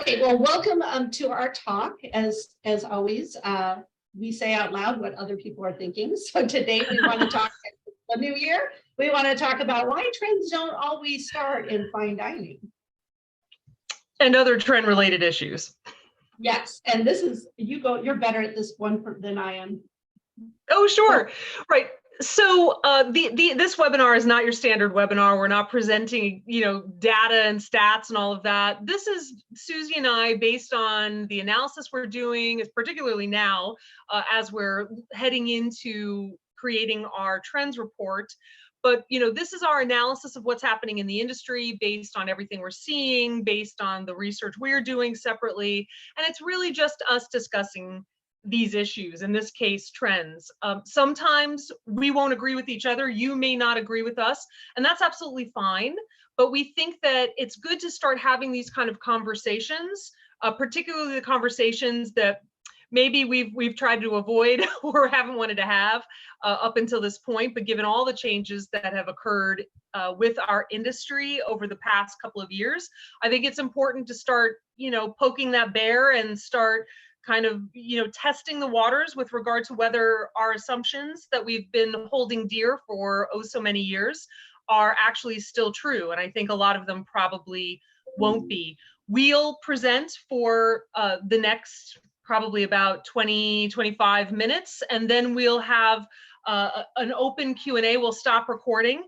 Okay, well, welcome to our talk. As always, we say out loud what other people are thinking. So today we want to talk the new year. We want to talk about why trends don't always start in fine dining. And other trend related issues. Yes, and this is, you're better at this one than I am. Oh, sure. Right. So this webinar is not your standard webinar. We're not presenting, data and stats and all of that. This is Susie and I, based on the analysis we're doing, particularly now, as we're heading into creating our trends report. But, this is our analysis of what's happening in the industry based on everything we're seeing, based on the research we're doing separately. And it's really just us discussing these issues, in this case, trends. Sometimes we won't agree with each other. You may not agree with us, and that's absolutely fine. But we think that it's good to start having these kind of conversations, particularly the conversations that maybe we've tried to avoid or haven't wanted to have up until this point. But given all the changes that have occurred with our industry over the past couple of years, I think it's important to start, poking that bear and start kind of, testing the waters with regard to whether our assumptions that we've been holding dear for so many years are actually still true. And I think a lot of them probably won't be. We'll present for the next probably about 20-25 minutes, and then we'll have an open Q&A. We'll stop recording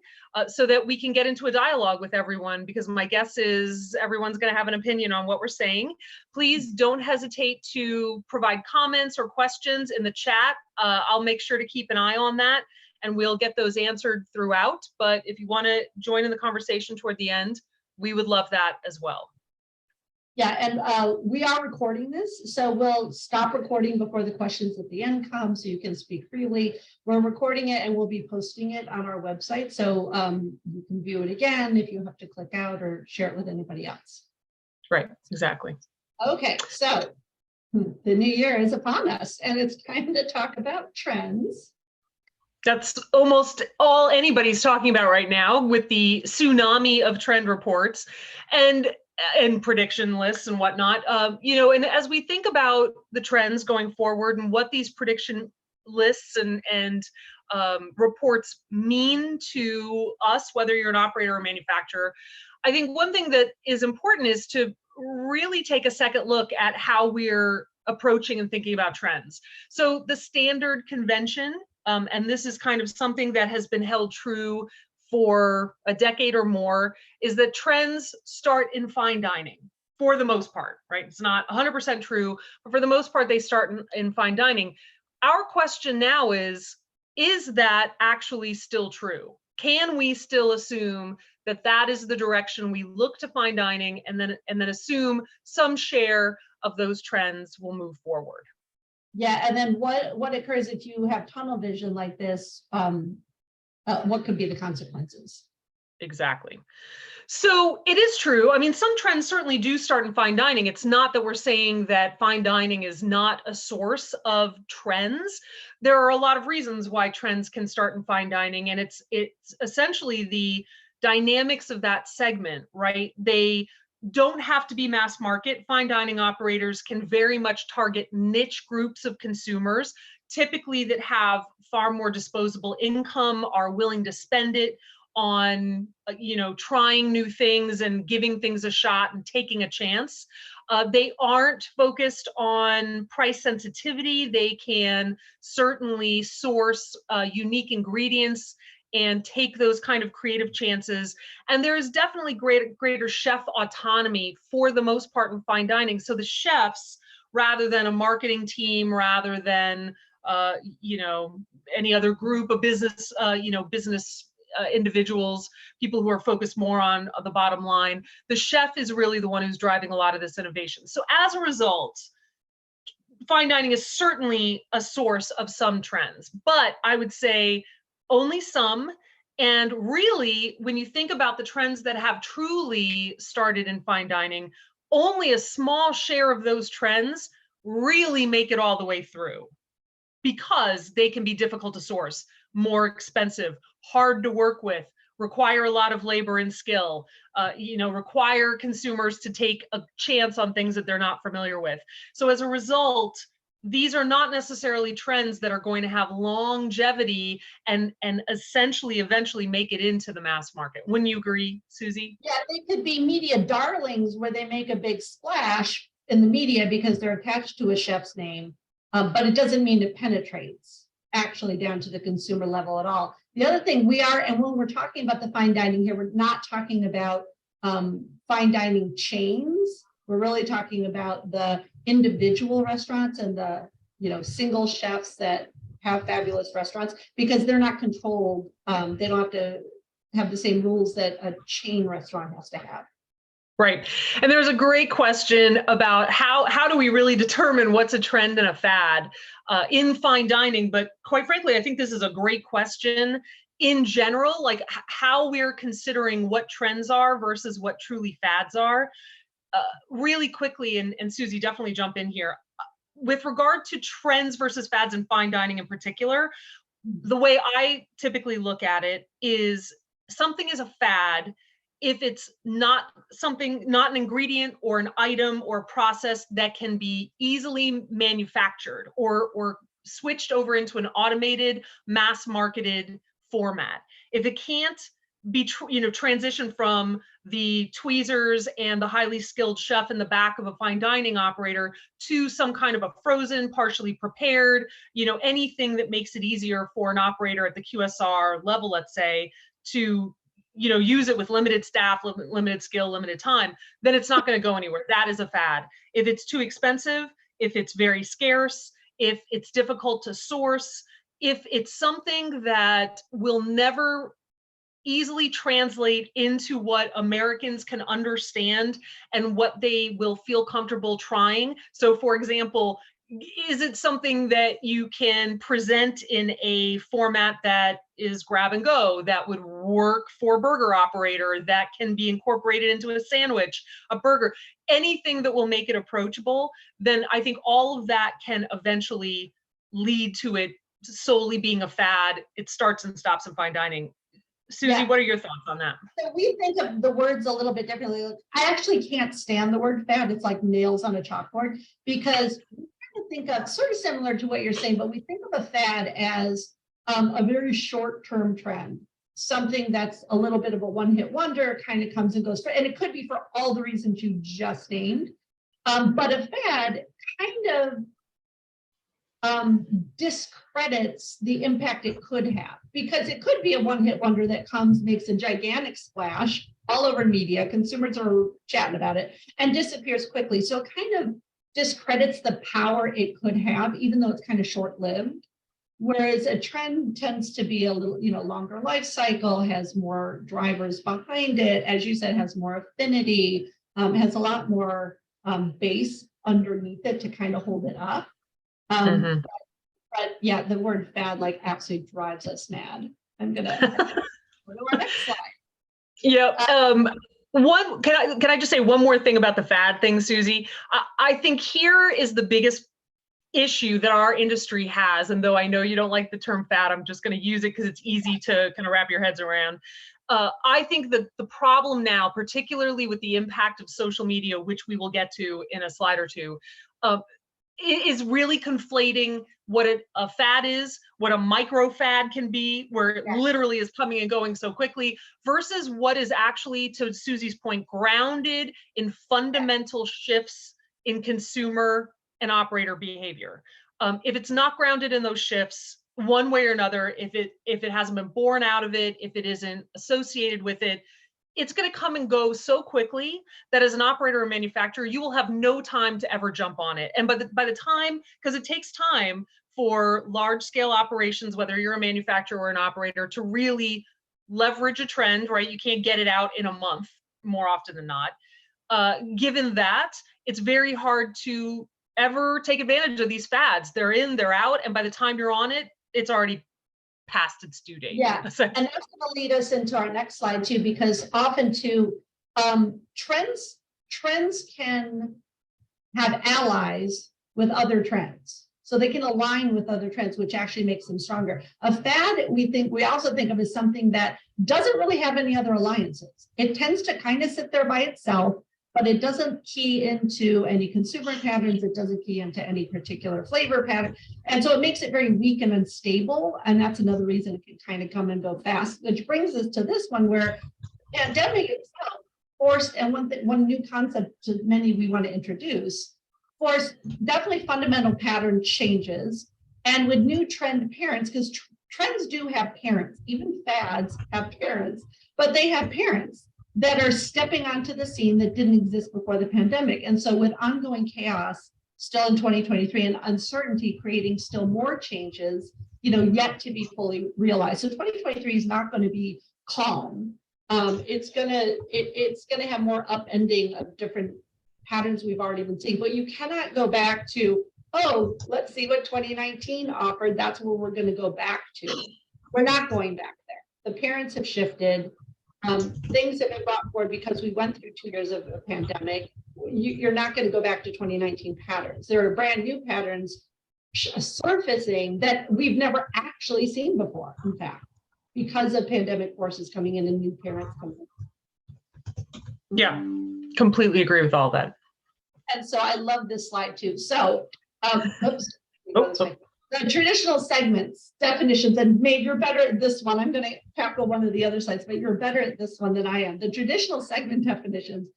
so that we can get into a dialogue with everyone, because my guess is everyone's going to have an opinion on what we're saying. Please don't hesitate to provide comments or questions in the chat. I'll make sure to keep an eye on that, and we'll get those answered throughout. But if you want to join in the conversation toward the end, we would love that as well. Yeah, and we are recording this, so we'll stop recording before the questions at the end come, so you can speak freely. We're recording it and we'll be posting it on our website, so you can view it again if you have to click out or share it with anybody else. Right, exactly. Okay, so the new year is upon us, and it's time to talk about trends. That's almost all anybody's talking about right now, with the tsunami of trend reports and prediction lists and whatnot. And as we think about the trends going forward and what these prediction lists and reports mean to us, whether you're an operator or manufacturer, I think one thing that is important is to really take a second look at how we're approaching and thinking about trends. So the standard convention, and this is kind of something that has been held true for a decade or more, is that trends start in fine dining for the most part, right? It's not 100% true, but for the most part, they start in fine dining. Our question now is that actually still true? Can we still assume that that is the direction we look to fine dining, and then assume some share of those trends will move forward? Yeah, and then what occurs if you have tunnel vision like this? What could be the consequences? Exactly. So it is true. I mean, some trends certainly do start in fine dining. It's not that we're saying that fine dining is not a source of trends. There are a lot of reasons why trends can start in fine dining, and it's essentially the dynamics of that segment, right? They don't have to be mass market. Fine dining operators can very much target niche groups of consumers, typically that have far more disposable income, are willing to spend it on, trying new things and giving things a shot and taking a chance. They aren't focused on price sensitivity. They can certainly source unique ingredients and take those kind of creative chances. And there is definitely greater chef autonomy for the most part in fine dining. So the chefs, rather than a marketing team, rather than any other group of business, individuals, people who are focused more on the bottom line, the chef is really the one who's driving a lot of this innovation. So as a result, fine dining is certainly a source of some trends, but I would say only some. And really, when you think about the trends that have truly started in fine dining, only a small share of those trends really make it all the way through, because they can be difficult to source, more expensive, hard to work with, require a lot of labor and skill, require consumers to take a chance on things that they're not familiar with. So as a result, these are not necessarily trends that are going to have longevity and essentially eventually make it into the mass market. Wouldn't you agree, Susie? Yeah, they could be media darlings where they make a big splash in the media because they're attached to a chef's name, but it doesn't mean it penetrates actually down to the consumer level at all. The other thing and when we're talking about the fine dining here, we're not talking about fine dining chains. We're really talking about the individual restaurants and the single chefs that have fabulous restaurants, because they're not controlled. They don't have to have the same rules that a chain restaurant has to have. Right. And there's a great question about how do we really determine what's a trend and a fad in fine dining? But quite frankly, I think this is a great question in general, like how we're considering what trends are versus what truly fads are. Really quickly, and Susie, definitely jump in here. With regard to trends versus fads in fine dining in particular, the way I typically look at it is something is a fad if it's not an ingredient or an item or a process that can be easily manufactured or switched over into an automated, mass marketed format. If it can't be transitioned from the tweezers and the highly skilled chef in the back of a fine dining operator to some kind of a frozen, partially prepared, anything that makes it easier for an operator at the QSR level, let's say, to use it with limited staff, limited skill, limited time, then it's not going to go anywhere. That is a fad. If it's too expensive, if it's very scarce, if it's difficult to source, if it's something that will never easily translate into what Americans can understand and what they will feel comfortable trying. So for example, is it something that you can present in a format that is grab and go, that would work for a burger operator, that can be incorporated into a sandwich, a burger, anything that will make it approachable? Then I think all of that can eventually lead to it solely being a fad. It starts and stops in fine dining. Susie, Yeah. What are your thoughts on that? So we think of the words a little bit differently. I actually can't stand the word fad. It's like nails on a chalkboard, because we kind of think of, sort of similar to what you're saying, but we think of a fad as a very short-term trend, something that's a little bit of a one-hit wonder, kind of comes and goes, and it could be for all the reasons you just named. But a fad kind of discredits the impact it could have, because it could be a one-hit wonder that comes, makes a gigantic splash all over media, consumers are chatting about it, and disappears quickly. So it kind of discredits the power it could have, even though it's kind of short-lived. Whereas a trend tends to be a little, longer life cycle, has more drivers behind it, as you said, has more affinity, has a lot more base underneath it to kind of hold it up. But yeah, the word fad absolutely drives us mad. I'm gonna go to our next slide. Yep. Can I just say one more thing about the fad thing, Susie? I think here is the biggest issue that our industry has, and though I know you don't like the term fad, I'm just going to use it because it's easy to kind of wrap your heads around. I think that the problem now, particularly with the impact of social media, which we will get to in a slide or two, is really conflating what a fad is, what a micro fad can be, where it literally is coming and going so quickly, versus what is actually, to Susie's point, grounded in fundamental shifts in consumer and operator behavior. If it's not grounded in those shifts, one way or another, if it hasn't been born out of it, if it isn't associated with it, it's going to come and go so quickly that as an operator or manufacturer, you will have no time to ever jump on it. And by the time, because it takes time for large scale operations, whether you're a manufacturer or an operator, to really leverage a trend, right? You can't get it out in a month more often than not. Given that, it's very hard to ever take advantage of these fads. They're in, they're out, and by the time you're on it, it's already past its due date. Yeah, and that's going to lead us into our next slide too, because often too, trends can have allies with other trends. so they can align with other trends, which actually makes them stronger. A fad, we also think of as something that doesn't really have any other alliances. It tends to kind of sit there by itself, but it doesn't key into any consumer patterns. It doesn't key into any particular flavor pattern. And so it makes it very weak and unstable. And that's another reason it can kind of come and go fast, which brings us to this one where pandemic itself forced, and one new concept to many we want to introduce, forced definitely fundamental pattern changes. And with new trend parents, because trends do have parents, even fads have parents, but they have parents that are stepping onto the scene that didn't exist before the pandemic. And so with ongoing chaos still in 2023 and uncertainty creating still more changes, yet to be fully realized. So 2023 is not going to be calm. It's gonna have more upending of different patterns we've already been seeing, but you cannot go back to, oh, let's see what 2019 offered. That's where we're going to go back to. We're not going back there. The parents have shifted. Things have been brought forward because we went through 2 years of a pandemic. You're not going to go back to 2019 patterns. There are brand new patterns surfacing that we've never actually seen before, in fact, because of pandemic forces coming in and new parents coming in. Yeah, completely agree with all that. And so I love this slide too. So, oops. Oh. The traditional segments, definitions, and maybe you're better at this one. I'm going to tackle one of the other slides, but you're better at this one than I am. The traditional segment definitions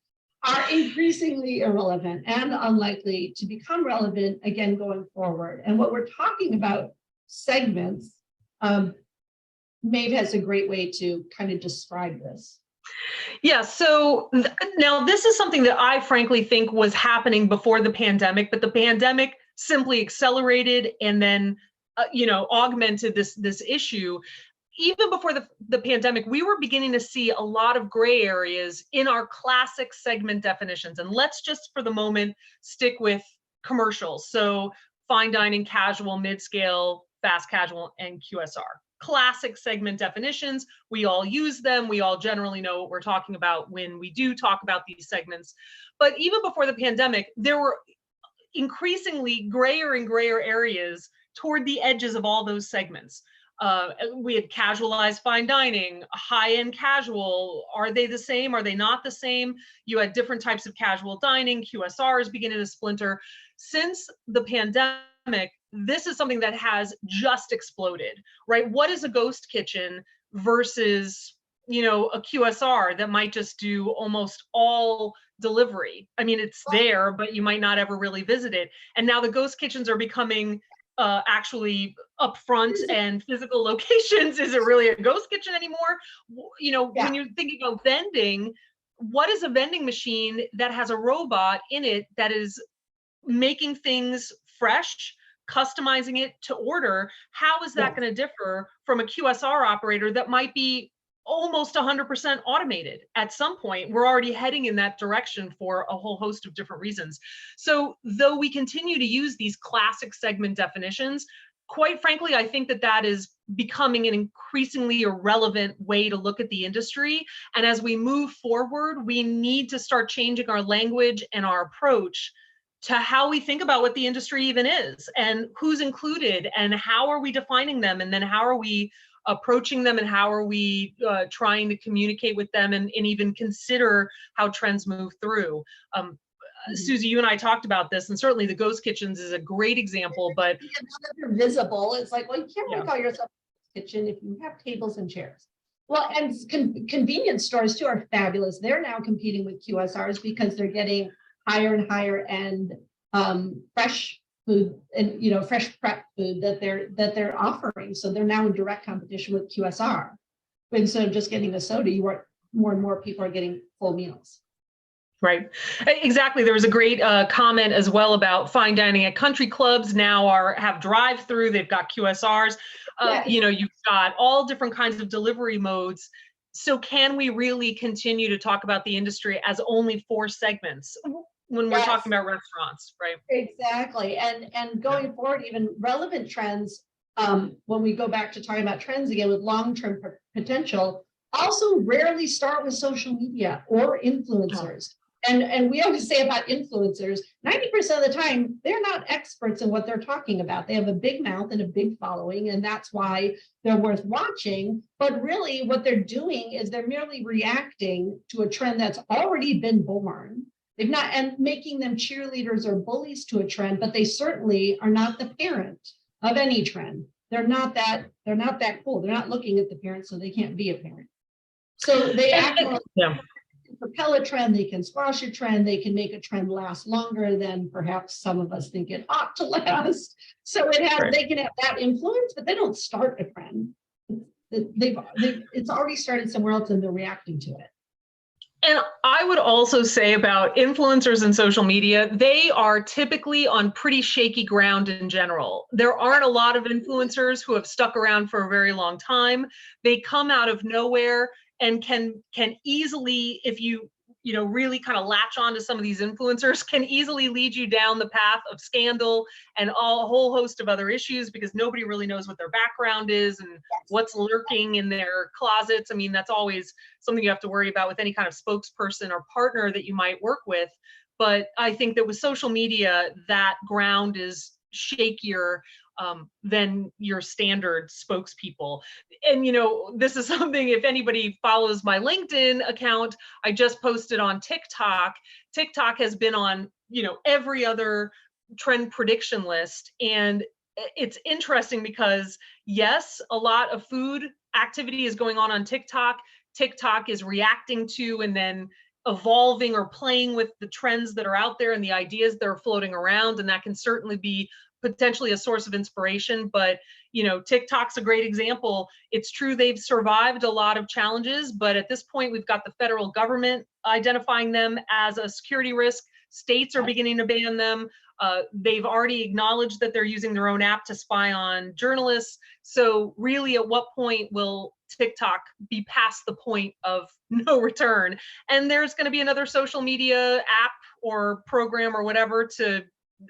are increasingly irrelevant and unlikely to become relevant again going forward. And what we're talking about segments, Maeve has a great way to kind of describe this. Yeah, so now this is something that I frankly think was happening before the pandemic, but the pandemic simply accelerated and then, augmented this issue. Even before the pandemic, we were beginning to see a lot of gray areas in our classic segment definitions. And let's just for the moment stick with commercials. So fine dining, casual, mid-scale, fast casual, and QSR. Classic segment definitions. We all use them. We all generally know what we're talking about when we do talk about these segments. But even before the pandemic, there were increasingly grayer and grayer areas toward the edges of all those segments. We had casualized fine dining, high-end casual. Are they the same? Are they not the same? You had different types of casual dining, QSRs beginning to splinter. Since the pandemic, this is something that has just exploded, right? What is a ghost kitchen versus, a QSR that might just do almost all delivery? I mean, it's there, but you might not ever really visit it. And now the ghost kitchens are becoming actually upfront and physical locations. Is it really a ghost kitchen anymore? When you're thinking about vending, what is a vending machine that has a robot in it that is making things fresh, customizing it to order? How is that going to differ from a QSR operator that might be almost 100% automated? At some point, we're already heading in that direction for a whole host of different reasons. So though we continue to use these classic segment definitions, quite frankly, I think that is becoming an increasingly irrelevant way to look at the industry. And as we move forward, we need to start changing our language and our approach to how we think about what the industry even is and who's included and how are we defining them, and then how are we approaching them, and how are we trying to communicate with them and even consider how trends move through. Susie, you and I talked about this, and certainly the ghost kitchens is a great example, but they're visible. It's like, well, you can't really call yourself a kitchen if you have tables and chairs. Well, and convenience stores too are fabulous. They're now competing with QSRs because they're getting higher and higher end fresh food and fresh prep food that they're offering. So they're now in direct competition with QSR. But instead of just getting a soda, more and more people are getting full meals. Right. Exactly. There was a great comment as well about fine dining at country clubs now have drive-through. They've got QSRs. Yes. You've got all different kinds of delivery modes. So can we really continue to talk about the industry as only 4 segments when we're talking about restaurants, right? Exactly. And going forward, even relevant trends, when we go back to talking about trends again with long-term potential, also rarely start with social media or influencers. And we always say about influencers, 90% of the time, they're not experts in what they're talking about. They have a big mouth and a big following, and that's why they're worth watching. But really what they're doing is they're merely reacting to a trend that's already been born. They've not, and making them cheerleaders or bullies to a trend, but they certainly are not the parent of any trend. They're not that cool. They're not looking at the parent, so they can't be a parent. So they act more propel a trend, they can squash a trend, they can make a trend last longer than perhaps some of us think it ought to last. So they can have that influence, but they don't start a trend. It's already started somewhere else and they're reacting to it. And I would also say about influencers and social media, they are typically on pretty shaky ground in general. There aren't a lot of influencers who have stuck around for a very long time. They come out of nowhere and can easily, if you really kind of latch on to some of these influencers, can easily lead you down the path of scandal and a whole host of other issues, because nobody really knows what their background is and what's lurking in their closets. I mean, that's always something you have to worry about with any kind of spokesperson or partner that you might work with. But I think that with social media, that ground is shakier than your standard spokespeople. And this is something, if anybody follows my LinkedIn account, I just posted on TikTok. TikTok has been on every other trend prediction list, and it's interesting because yes, a lot of food activity is going on TikTok. TikTok is reacting to and then evolving or playing with the trends that are out there and the ideas that are floating around, and that can certainly be potentially a source of inspiration. But TikTok's a great example. It's true they've survived a lot of challenges, but at this point we've got the federal government identifying them as a security risk. States are beginning to ban them. They've already acknowledged that they're using their own app to spy on journalists. So really, at what point will TikTok be past the point of no return? And there's going to be another social media app or program or whatever to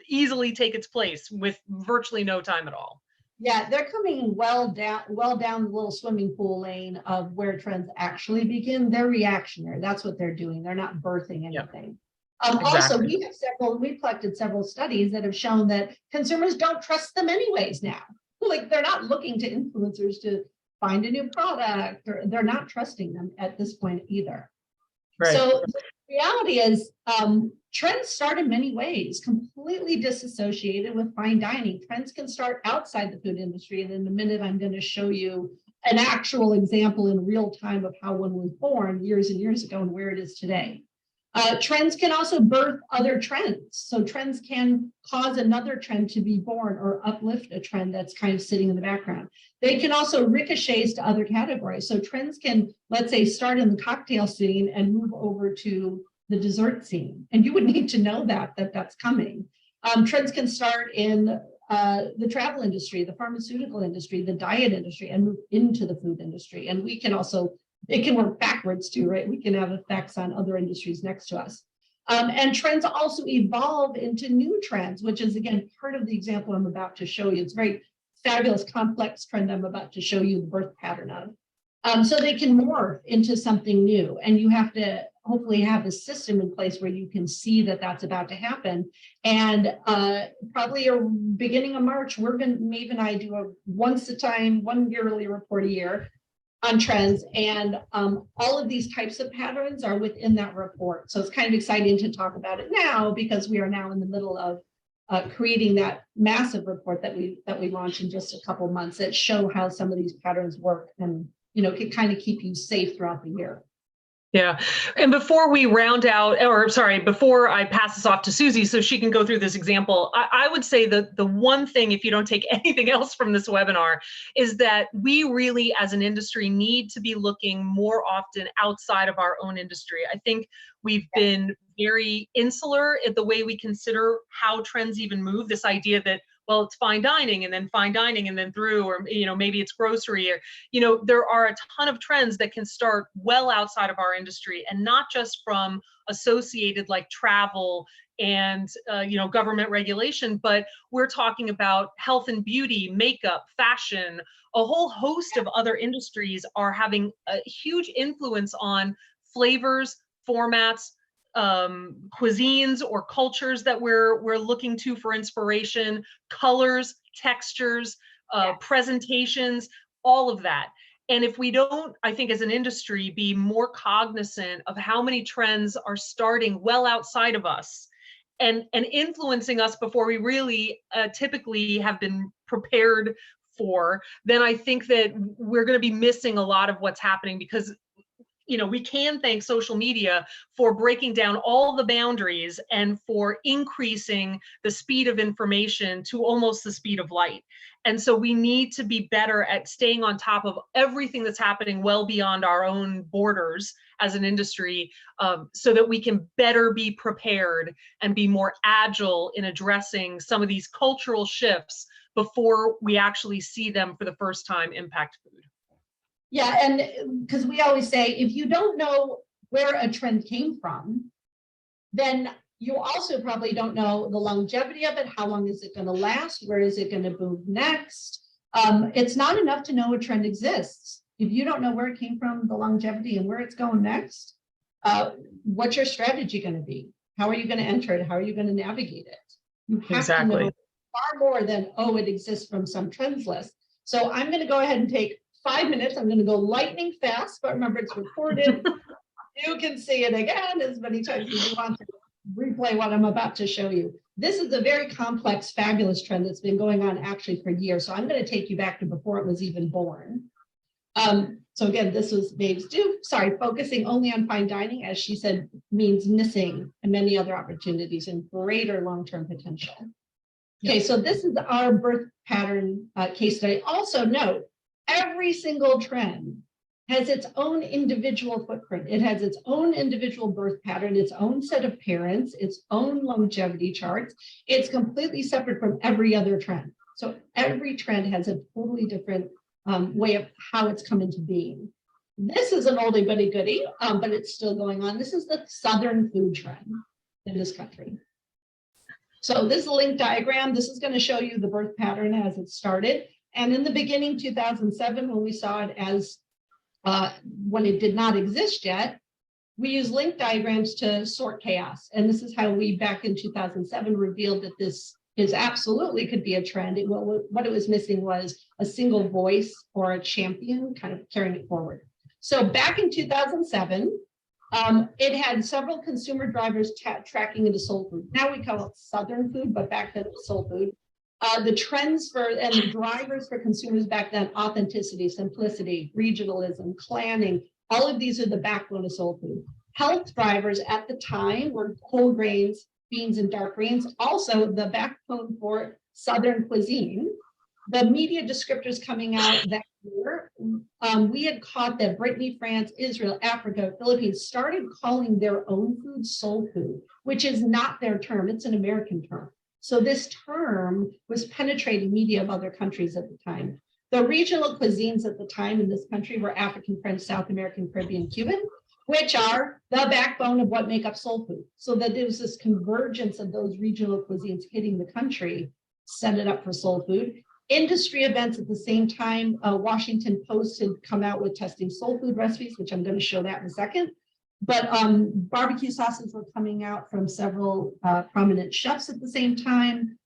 easily take its place with virtually no time at all. Yeah, they're coming well down the little swimming pool lane of where trends actually begin. They're reactionary. That's what they're doing. They're not birthing anything. Yep. Exactly. Also, we've collected several studies that have shown that consumers don't trust them anyways now. Like, they're not looking to influencers to find a new product, or they're not trusting them at this point either. Right. So the reality is, trends start in many ways, completely disassociated with fine dining. Trends can start outside the food industry. And in a minute, I'm going to show you an actual example in real time of how one was born years and years ago and where it is today. Trends can also birth other trends. So trends can cause another trend to be born or uplift a trend that's kind of sitting in the background. They can also ricochet to other categories. So trends can, let's say, start in the cocktail scene and move over to the dessert scene. And you would need to know that's coming. Trends can start in the travel industry, the pharmaceutical industry, the diet industry, and move into the food industry. And we can also, it can work backwards too, right? We can have effects on other industries next to us. And trends also evolve into new trends, which is, again, part of the example I'm about to show you. It's a very fabulous, complex trend I'm about to show you the birth pattern of. So they can morph into something new, and you have to hopefully have a system in place where you can see that that's about to happen. And probably a beginning of March, Maeve and I do a one yearly report a year on trends, and all of these types of patterns are within that report. So it's kind of exciting to talk about it now, because we are now in the middle of creating that massive report that we launch in just a couple months that show how some of these patterns work and can kind of keep you safe throughout the year. Yeah. And before we round out, before I pass this off to Susie so she can go through this example, I would say that the one thing, if you don't take anything else from this webinar, is that we really, as an industry, need to be looking more often outside of our own industry. I think we've been very insular in the way we consider how trends even move. This idea that, well, it's fine dining and then through, or maybe it's grocery, or there are a ton of trends that can start well outside of our industry, and not just from associated like travel and government regulation, but we're talking about health and beauty, makeup, fashion. A whole host of other industries are having a huge influence on flavors, formats, cuisines or cultures that we're looking to for inspiration, colors, textures, presentations, all of that. And if we don't, I think as an industry, be more cognizant of how many trends are starting well outside of us and influencing us before we really typically have been prepared for, then I think that we're going to be missing a lot of what's happening, because we can thank social media for breaking down all the boundaries and for increasing the speed of information to almost the speed of light. And so we need to be better at staying on top of everything that's happening well beyond our own borders as an industry, so that we can better be prepared and be more agile in addressing some of these cultural shifts before we actually see them for the first time impact food. Yeah, and because we always say, if you don't know where a trend came from, then you also probably don't know the longevity of it. How long is it going to last? Where is it going to move next? It's not enough to know a trend exists. If you don't know where it came from, the longevity, and where it's going next, what's your strategy going to be? How are you going to enter it? How are you going to navigate it? You have to know far more than, oh, it exists from some trends list. So I'm going to go ahead and take 5 minutes. I'm going to go lightning fast, but remember, it's recorded. You can see it again as many times as you want to replay what I'm about to show you. This is a very complex, fabulous trend that's been going on actually for years. So I'm going to take you back to before it was even born. So again, this was Maeve's focusing only on fine dining, as she said, means missing many other opportunities and greater long-term potential. Okay, so this is our birth pattern case study. Also note, every single trend has its own individual footprint. It has its own individual birth pattern, its own set of parents, its own longevity charts. It's completely separate from every other trend. So every trend has a totally different way of how it's come into being. This is an oldie but a goodie, but it's still going on. This is the Southern food trend in this country. So this is a link diagram. This is going to show you the birth pattern as it started. And in the beginning, 2007, when we saw it as when it did not exist yet, we use link diagrams to sort chaos. And this is how we, back in 2007, revealed that this is absolutely could be a trend. What it was missing was a single voice or a champion kind of carrying it forward. So back in 2007, it had several consumer drivers tracking into soul food. Now we call it Southern food, but back then it was soul food. The trends and the drivers for consumers back then: authenticity, simplicity, regionalism, clanning. All of these are the backbone of soul food. Health drivers at the time were whole grains, beans, and dark greens. Also the backbone for Southern cuisine. The media descriptors coming out that year, we had caught that Brittany, France, Israel, Africa, Philippines started calling their own food soul food, which is not their term. It's an American term. So this term was penetrating media of other countries at the time. The regional cuisines at the time in this country were African, French, South American, Caribbean, Cuban, which are the backbone of what make up soul food. So that there was this convergence of those regional cuisines hitting the country, set it up for soul food. Industry events at the same time, Washington Post had come out with testing soul food recipes, which I'm going to show that in a second. But barbecue sauces were coming out from several prominent chefs at the same time.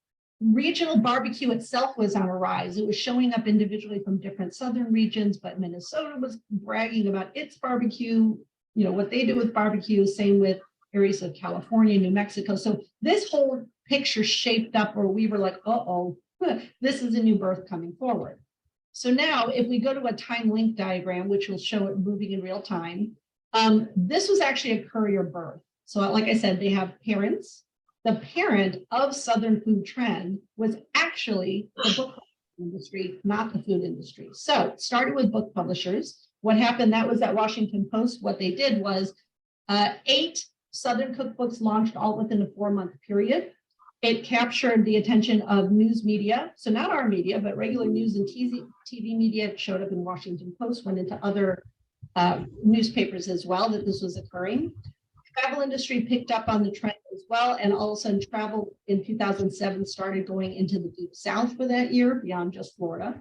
Regional barbecue itself was on a rise. It was showing up individually from different southern regions, but Minnesota was bragging about its barbecue, what they do with barbecue, same with areas of California, New Mexico. So this whole picture shaped up where we were like, uh-oh, this is a new birth coming forward. So now if we go to a time link diagram, which will show it moving in real time, this was actually a courier birth. So like I said, they have parents. The parent of Southern food trend was actually the book industry, not the food industry. So it started with book publishers. What happened, that was at Washington Post. What they did was 8 Southern cookbooks launched all within a 4-month period. It captured the attention of news media. So not our media, but regular news and TV media showed up in Washington Post, went into other newspapers as well, that this was occurring. Travel industry picked up on the trend as well, and all of a sudden travel in 2007 started going into the deep south for that year, beyond just Florida.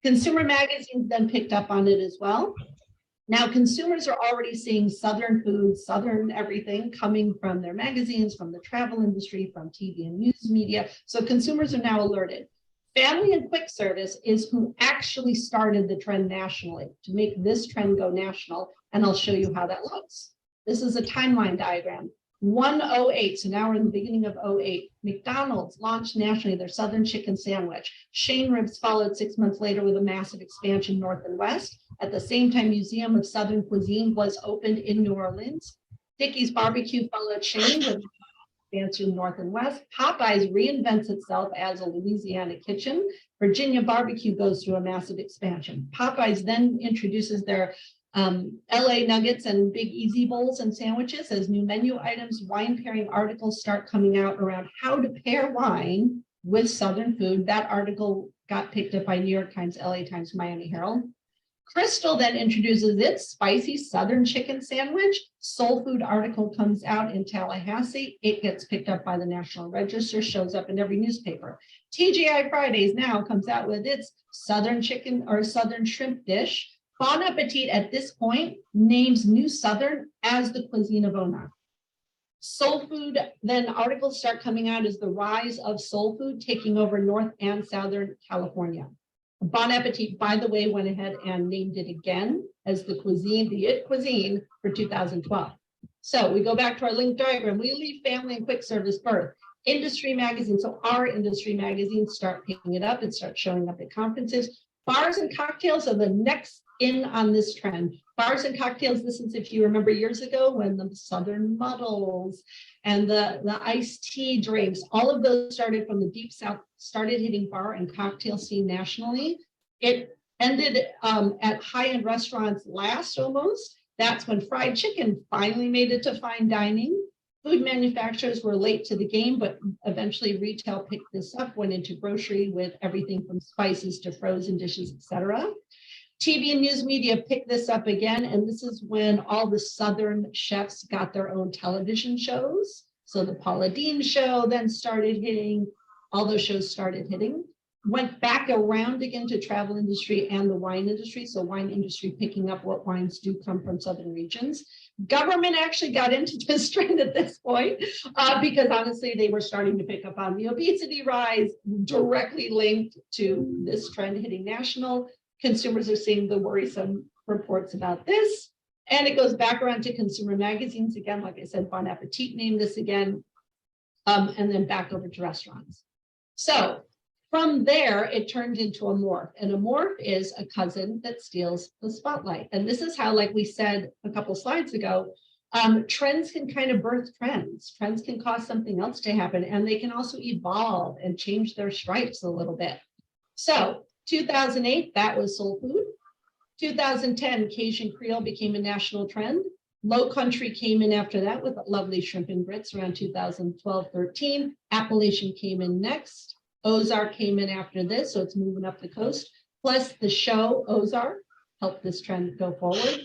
Consumer magazines then picked up on it as well. Now, consumers are already seeing Southern food, Southern everything coming from their magazines, from the travel industry, from TV and news media. So consumers are now alerted. Family and quick service is who actually started the trend nationally to make this trend go national. And I'll show you how that looks. This is a timeline diagram. 108, so now we're in the beginning of 08. McDonald's launched nationally their Southern chicken sandwich. Shane Ribs followed 6 months later with a massive expansion north and west. At the same time, Museum of Southern Cuisine was opened in New Orleans. Dickey's Barbecue followed Shane with expansion north and west. Popeyes reinvents itself as a Louisiana kitchen. Virginia Barbecue goes through a massive expansion. Popeyes then introduces their LA nuggets and big easy bowls and sandwiches as new menu items. Wine pairing articles start coming out around how to pair wine with Southern food. That article got picked up by New York Times, LA Times, Miami Herald. Crystal then introduces its spicy Southern chicken sandwich. Soul Food article comes out in Tallahassee. It gets picked up by the National Register, shows up in every newspaper. TGI Fridays now comes out with its Southern chicken or Southern shrimp dish. Bon Appetit at this point names New Southern as the cuisine of '09. Soul Food, then articles start coming out as the rise of soul food taking over North and Southern California. Bon Appetit, by the way, went ahead and named it again as the cuisine, the IT cuisine for 2012. So we go back to our link diagram. We leave family and quick service birth. Industry magazines, so our industry magazines start picking it up and start showing up at conferences. Bars and cocktails are the next in on this trend. Bars and cocktails, this is if you remember years ago when the Southern muddles and the iced tea drinks, all of those started from the deep South, started hitting bar and cocktail scene nationally. It ended at high-end restaurants last almost. That's when fried chicken finally made it to fine dining. Food manufacturers were late to the game, but eventually retail picked this up, went into grocery with everything from spices to frozen dishes, etc. TV and news media picked this up again, and this is when all the Southern chefs got their own television shows. So the Paula Deen show then started hitting, all those shows started hitting. Went back around again to travel industry and the wine industry. So wine industry picking up what wines do come from Southern regions. Government actually got into this trend at this point because honestly, they were starting to pick up on the obesity rise directly linked to this trend hitting national. Consumers are seeing the worrisome reports about this. And it goes back around to consumer magazines again. Like I said, Bon Appetit named this again, and then back over to restaurants. So from there, it turned into a morph. And a morph is a cousin that steals the spotlight. And this is how, like we said a couple slides ago, trends can kind of birth trends. Trends can cause something else to happen, and they can also evolve and change their stripes a little bit. So 2008, that was soul food. 2010, Cajun Creole became a national trend. Low Country came in after that with lovely shrimp and grits around 2012-13. Appalachian came in next. Ozark came in after this, so it's moving up the coast. Plus the show Ozark helped this trend go forward.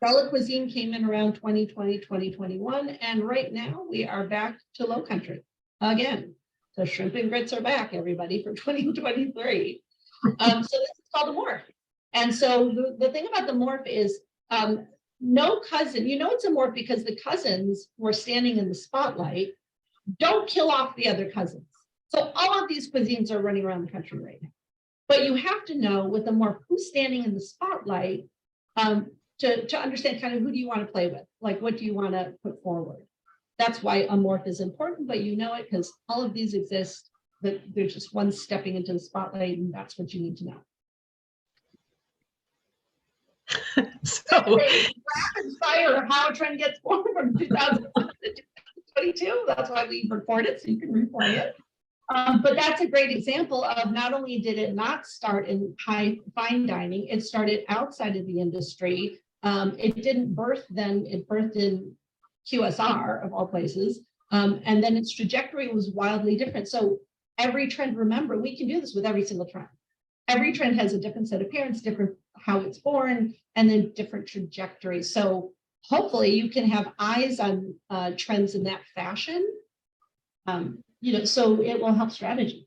Bella Cuisine came in around 2020, 2021, and right now we are back to Low Country again. So shrimp and grits are back, everybody, for 2023. So this is called a morph. And so the thing about the morph is no cousin, you know it's a morph because the cousins were standing in the spotlight. Don't kill off the other cousins. So all of these cuisines are running around the country right now. But you have to know with a morph who's standing in the spotlight to understand kind of who do you want to play with? Like what do you want to put forward? That's why a morph is important, but you know it because all of these exist, but they're just one stepping into the spotlight, and that's what you need to know. So rapid fire how a trend gets formed from 2001 to 2022. That's why we record it, so you can replay it. But that's a great example of not only did it not start in fine dining, it started outside of the industry. It didn't birth then, it birthed in QSR of all places. And then its trajectory was wildly different. So every trend, remember, we can do this with every single trend. Every trend has a different set of parents, different how it's born, and then different trajectories. So hopefully you can have eyes on trends in that fashion. So it will help strategy.